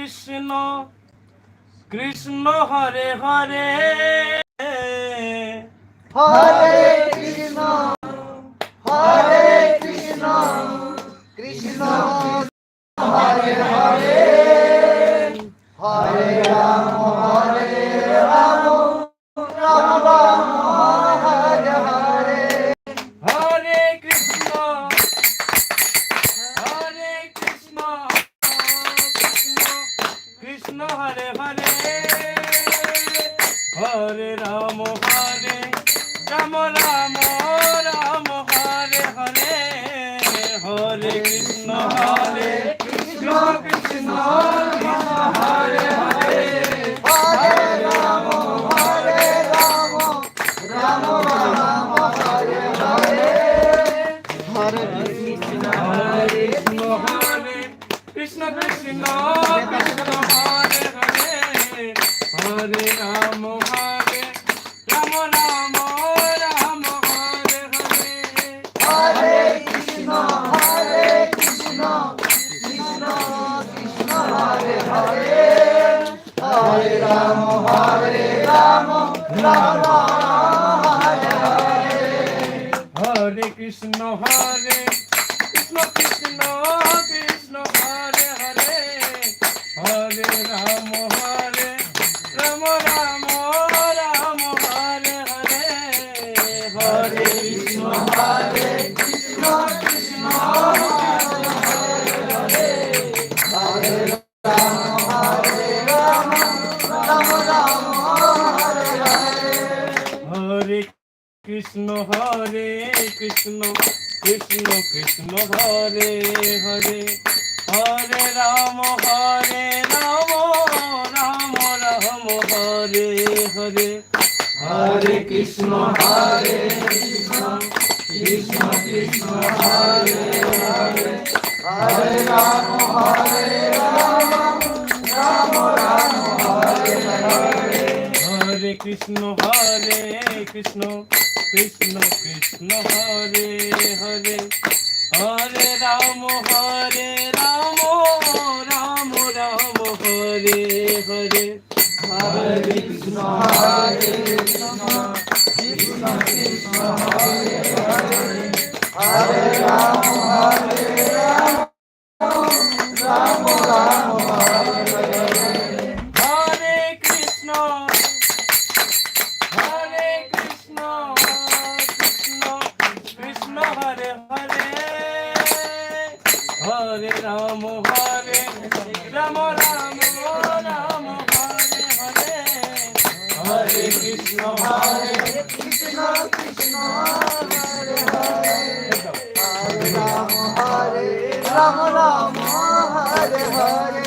কৃষ্ণ কৃষ্ণ হরে হরে হরে কৃষ্ণ কৃষ্ণ হরে হরে হরে রাম রাম রাম হরে হরে হরে কৃষ্ণ কৃষ্ণ কৃষ্ণ হরে হরে হরে রাম রাম রাম হরে হরে হরে কৃষ্ণ কৃষ্ণ কৃষ্ণ হরে হরে হরে রাম রাম রাম হরে হরে হরে কৃষ্ণ কৃষ্ণ কৃষ্ণ কৃষ্ণ হরে হরে হরে রাম রাম রাম হরে হরে হরে কৃষ্ণ কৃষ্ণ কৃষ্ণ হরে হরে হরে রাম রাম রাম হরে হরে হরে কৃষ্ণ কৃষ্ণ কৃষ্ণ কৃষ্ণ হরে হরে হরে রাম রাম রাম হরে হরে হরে কৃষ্ণ কৃষ্ণ কৃষ্ণ হরে কৃষ্ণ কৃষ্ণ কৃষ্ণ কৃষ্ণ হরে হরে হরে রাম রাম রাম হরে হরে হরে কৃষ্ণ কৃষ্ণ কৃষ্ণ কৃষ্ণ হরে হরে হরে রাম রাম রাম হরে হরে হরে কৃষ্ণ কৃষ্ণ কৃষ্ণ কৃষ্ণ হরে হরে হরে রাম রাম রাম হরে হরে হরে কৃষ্ণ কৃষ্ণ কৃষ্ণ কৃষ্ণ হরে হরে হরে রাম রাম রাম হরে হরে হরে কৃষ্ণ কৃষ্ণ কৃষ্ণ হরে হরে হরে রাম রাম রাম হরে হরে হরে কৃষ্ণ কৃষ্ণ কৃষ্ণ হরে হরে হরে রাম রাম হরে হরে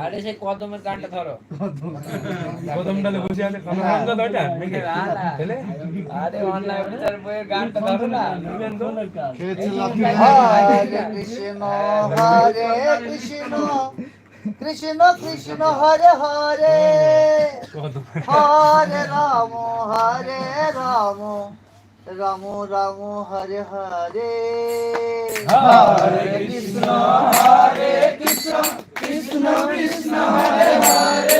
আরে সেই কদমের গানটা ধরো কদমটা বসে আছে আরে অনলাইন বইয়ের গানটা ধরো না হরে কৃষ্ণ কৃষ্ণ কৃষ্ণ হরে হরে হরে রাম রাম রাম হরে হরে হরে কৃষ্ণ কৃষ্ণ কৃষ্ণ কৃষ্ণ হরে হরে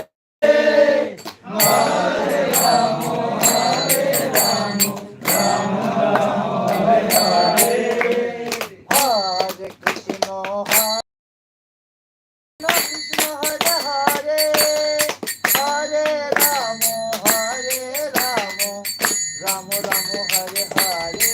হরে রাম রাম রাম হরে হরে হরে কৃষ্ণ কৃষ্ণ হরে হরে হরে রাম রাম রাম হরে হরে